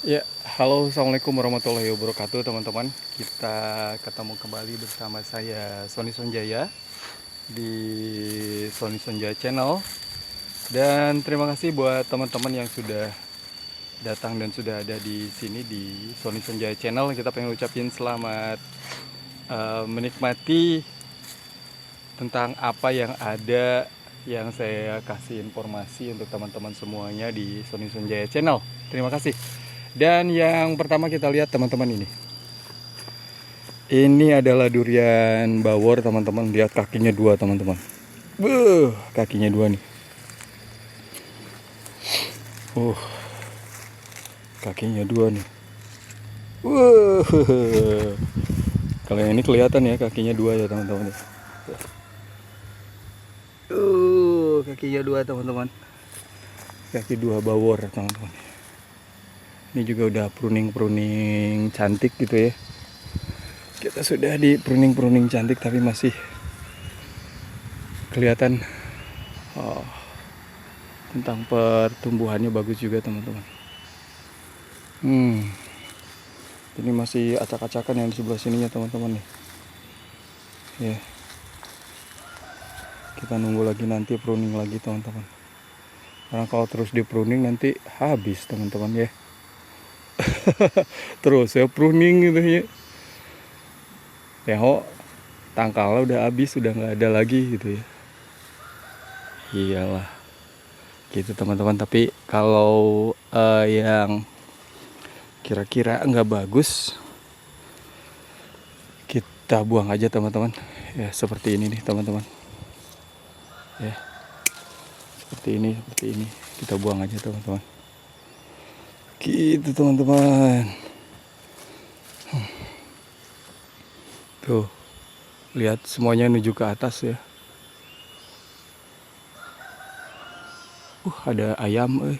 Ya, halo, assalamualaikum warahmatullahi wabarakatuh, teman-teman. Kita ketemu kembali bersama saya Sony Sonjaya di Sony Sonjaya Channel. Dan terima kasih buat teman-teman yang sudah datang dan sudah ada di sini di Sony Sonjaya Channel. Kita pengen ucapin selamat menikmati tentang apa yang ada yang saya kasih informasi untuk teman-teman semuanya di Sony Sonjaya Channel. Terima kasih. Dan yang pertama kita lihat teman-teman ini. Ini adalah durian bawor teman-teman. Lihat kakinya dua teman-teman. Kakinya dua nih. Kakinya dua nih. Kalau yang ini kelihatan ya kakinya dua ya teman-teman. Kakinya dua teman-teman. Kaki dua bawor teman-teman. Ini juga udah pruning cantik gitu ya. Kita sudah di pruning cantik tapi masih kelihatan tentang pertumbuhannya bagus juga teman-teman. Ini masih acak-acakan yang di sebelah sininya teman-teman nih. Ya. Kita nunggu lagi nanti pruning lagi teman-teman. Karena kalau terus di pruning nanti habis teman-teman ya. Terus ya pruning gitu ya. Tengok tangkalnya udah habis, udah nggak ada lagi gitu ya. Iyalah gitu teman-teman. Tapi kalau yang kira-kira nggak bagus kita buang aja teman-teman ya, seperti ini nih teman-teman ya, seperti ini kita buang aja teman-teman gitu teman-teman. Tuh lihat semuanya menuju ke atas ya. Ada ayam,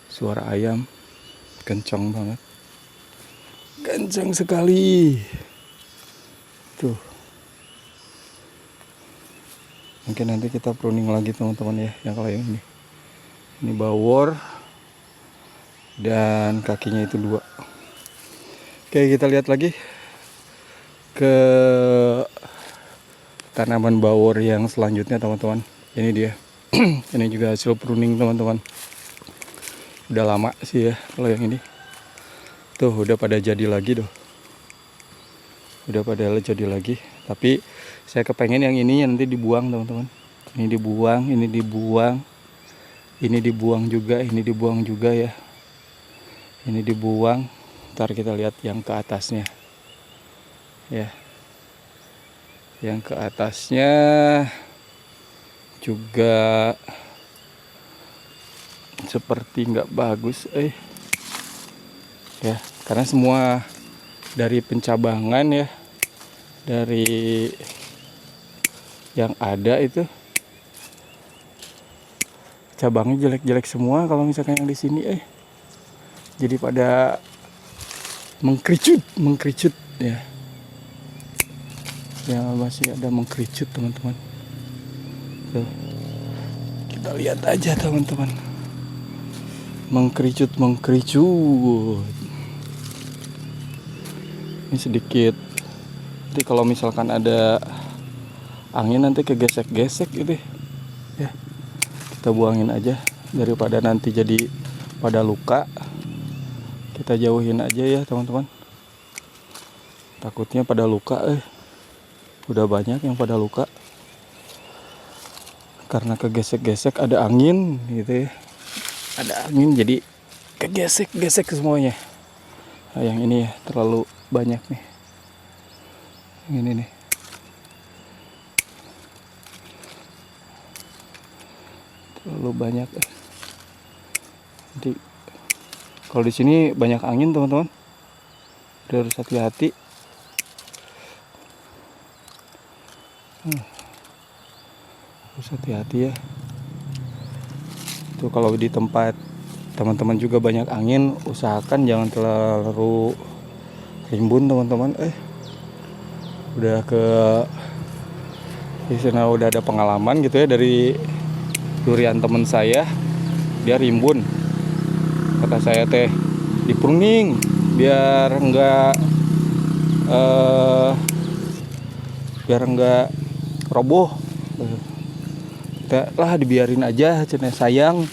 suara ayam kencang banget, kencang sekali tuh. Mungkin nanti kita pruning lagi teman-teman ya, yang kalau yang ini bawor dan kakinya itu dua. Oke, kita lihat lagi ke tanaman bawor yang selanjutnya teman-teman. Ini dia. Ini juga hasil pruning teman-teman. Udah lama sih ya kalau yang ini. Tuh udah pada jadi lagi tuh. Udah pada jadi lagi. Tapi saya kepengen yang ini nanti dibuang teman-teman. Ini dibuang, ini dibuang. Ini dibuang juga, ini dibuang juga ya. Ini dibuang. Ntar kita lihat yang ke atasnya. Ya. Yang ke atasnya juga seperti nggak bagus ya, karena semua dari pencabangan ya, dari yang ada itu cabangnya jelek-jelek semua. Kalau misalkan yang di sini jadi pada mengkericut ya. Ya masih ada mengkericut teman-teman. Tuh. Kita lihat aja teman-teman. Mengkericut. Ini sedikit. Jadi kalau misalkan ada angin nanti kegesek-gesek gitu ya. Kita buangin aja daripada nanti jadi pada luka. Kita jauhin aja ya teman-teman. Takutnya pada luka udah banyak yang pada luka karena kegesek-gesek, ada angin gitu ya. Ada angin jadi kegesek-gesek semuanya. Nah, yang ini ya terlalu banyak nih. Yang ini nih. Terlalu banyak. Jadi kalau di sini banyak angin teman-teman. Harus hati-hati. Harus hati-hati ya. Tuh kalau di tempat teman-teman juga banyak angin, usahakan jangan terlalu rimbun teman-teman. Udah ke di sana udah ada pengalaman gitu ya dari durian teman saya, dia rimbun. Kata saya teh di pruning biar enggak roboh. Kita lah dibiarin aja, cenah sayang.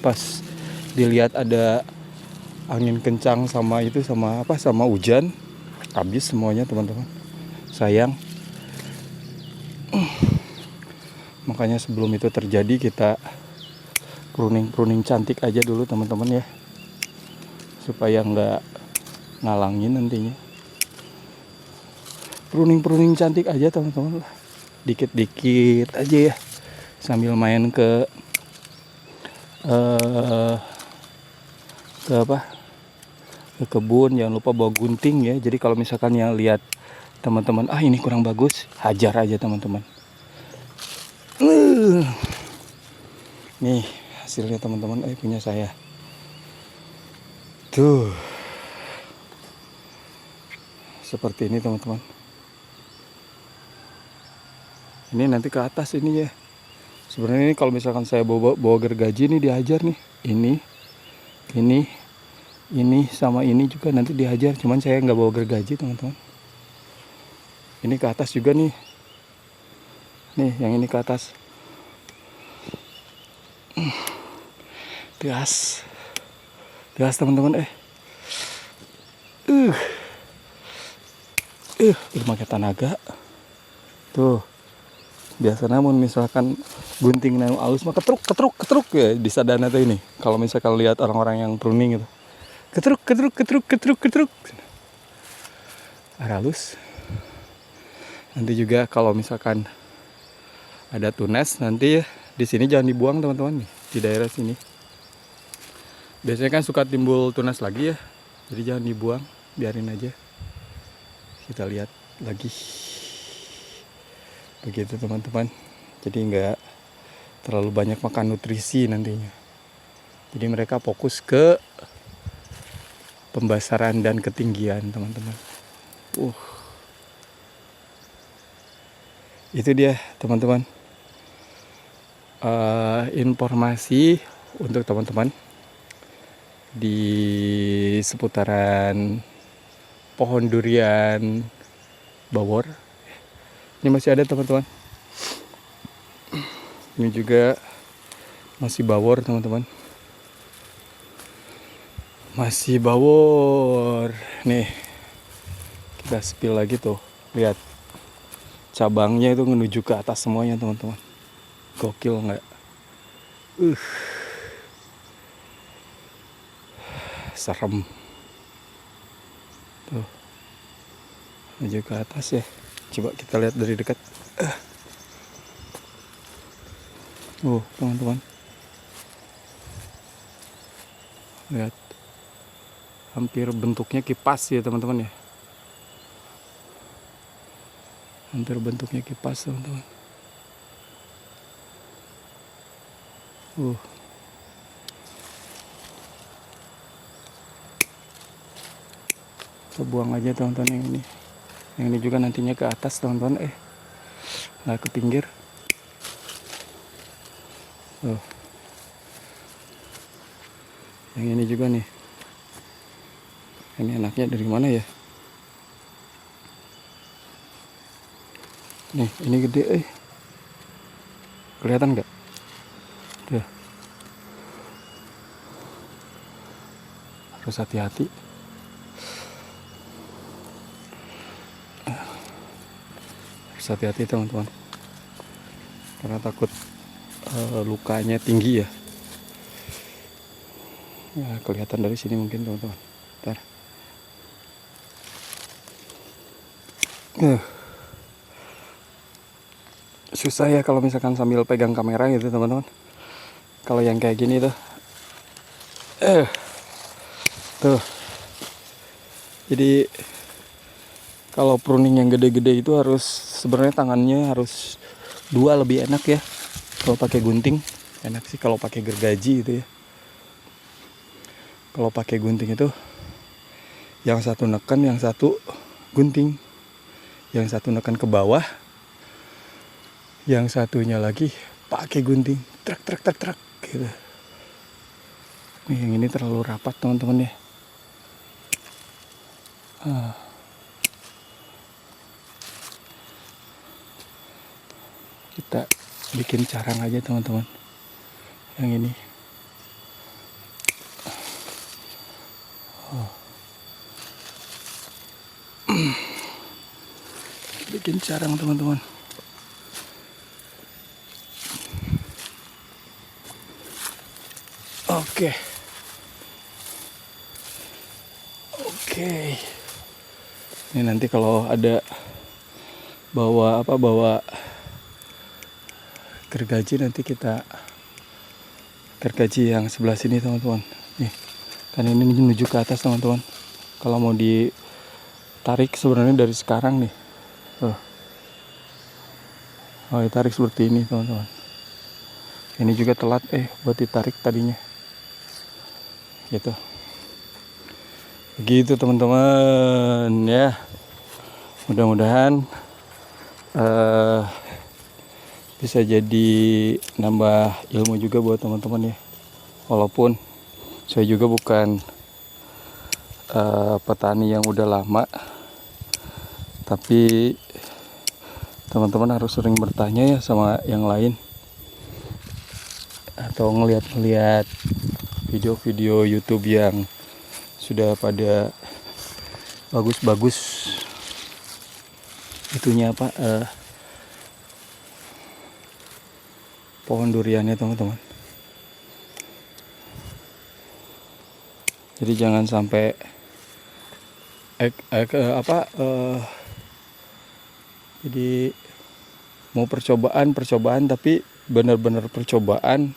Pas dilihat ada angin kencang sama itu sama hujan, habis semuanya teman-teman. Sayang. Makanya sebelum itu terjadi kita pruning cantik aja dulu teman-teman ya, supaya nggak ngalangin nantinya. Pruning cantik aja teman-teman lah, dikit-dikit aja ya, sambil main ke kebun. Jangan lupa bawa gunting ya. Jadi kalau misalkan yang lihat teman-teman, ini kurang bagus, hajar aja teman-teman. Nih hasilnya teman-teman, punya saya tuh seperti ini teman-teman. Ini nanti ke atas ini ya. Sebenarnya ini kalau misalkan saya bawa gergaji nih dihajar nih. Ini sama ini juga nanti dihajar. Cuman saya nggak bawa gergaji teman-teman. Ini ke atas juga nih. Nih yang ini ke atas. Gas teman-teman. Pakai tenaga. Tuh. Biasa namun misalkan gunting nanu alus mah ketruk ya di sadana tuh ini. Kalau misalkan lihat orang-orang yang pruning gitu. Ketruk. Halus. Nanti juga kalau misalkan ada tunas nanti ya di sini jangan dibuang teman-teman nih, di daerah sini. Biasanya kan suka timbul tunas lagi ya. Jadi jangan dibuang, biarin aja. Kita lihat lagi. Begitu teman-teman. Jadi nggak terlalu banyak makan nutrisi nantinya. Jadi mereka fokus ke pembasaran dan ketinggian teman-teman. Itu dia teman-teman. Informasi untuk teman-teman di seputaran pohon durian bawor. Ini masih ada teman-teman. Ini juga masih bawor teman-teman. Masih bawor. Nih kita spill lagi tuh. Lihat cabangnya itu menuju ke atas semuanya teman-teman. Gokil nggak? Serem. Tuh menuju ke atas ya. Coba kita lihat dari dekat. Teman-teman. Lihat. Hampir bentuknya kipas ya teman-teman ya. Hampir bentuknya kipas teman-teman. Kita buang aja teman-teman yang ini. Yang ini juga nantinya ke atas teman-teman. Nggak ke pinggir. Yang ini juga nih. Ini anaknya dari mana ya? Nih, ini gede. Kelihatan nggak? Tuh. Harus hati-hati. Hati-hati teman-teman, karena takut lukanya tinggi ya. Kelihatan dari sini mungkin teman-teman. Bentar. Susah ya kalau misalkan sambil pegang kamera gitu teman-teman. Kalau yang kayak gini tuh jadi kalau pruning yang gede-gede itu harus sebenarnya tangannya harus 2 lebih enak ya. Kalau pakai gunting enak sih, kalau pakai gergaji itu ya. Kalau pakai gunting itu yang satu neken, yang satu gunting. Yang satu neken ke bawah, yang satunya lagi pakai gunting. Trek gitu. Nih yang ini terlalu rapat teman-teman ya. Ah. Kita bikin carang aja teman-teman. Yang ini. Oh. Bikin carang teman-teman. Oke. Oke. Ini nanti kalau ada bawa gergaji, nanti kita gergaji yang sebelah sini teman-teman. Nih, kan ini menuju ke atas teman-teman. Kalau mau ditarik sebenarnya dari sekarang nih. Tuh. Oh, ditarik seperti ini teman-teman. Ini juga telat buat ditarik tadinya. Gitu. Begitu teman-teman ya. Mudah-mudahan bisa jadi nambah ilmu juga buat teman-teman ya. Walaupun saya juga bukan petani yang udah lama, tapi teman-teman harus sering bertanya ya sama yang lain, atau ngeliat-ngeliat video-video YouTube yang sudah pada bagus-bagus itunya pohon duriannya teman-teman. Jadi jangan sampai jadi mau percobaan tapi benar-benar percobaan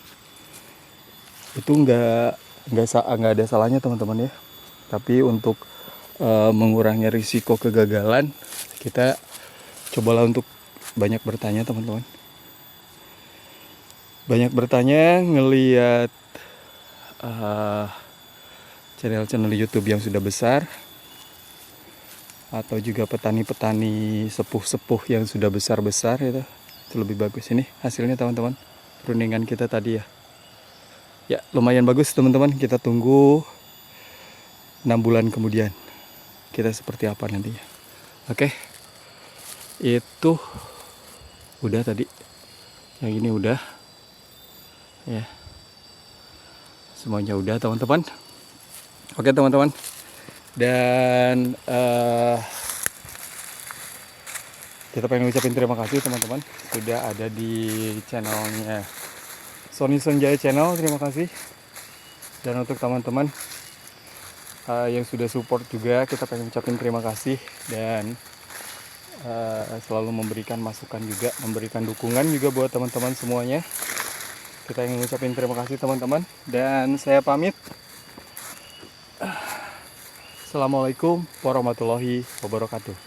itu nggak ada salahnya teman-teman ya. Tapi untuk mengurangi risiko kegagalan, kita cobalah untuk banyak bertanya teman-teman. Banyak bertanya, ngelihat channel-channel YouTube yang sudah besar, atau juga petani-petani sepuh-sepuh yang sudah besar-besar itu lebih bagus. Ini hasilnya teman-teman, pruningan kita tadi ya. Ya lumayan bagus teman-teman. Kita tunggu 6 bulan kemudian kita seperti apa nantinya. Oke, itu udah tadi. Yang ini udah ya, semuanya udah teman-teman. Oke teman-teman, dan kita pengen ucapin terima kasih teman-teman sudah ada di channelnya Sony Sonjaya Channel. Terima kasih. Dan untuk teman-teman yang sudah support juga, kita pengen ucapin terima kasih. Dan selalu memberikan masukan juga, memberikan dukungan juga buat teman-teman semuanya. Kita ingin ucapin terima kasih teman-teman. Dan saya pamit. Assalamualaikum warahmatullahi wabarakatuh.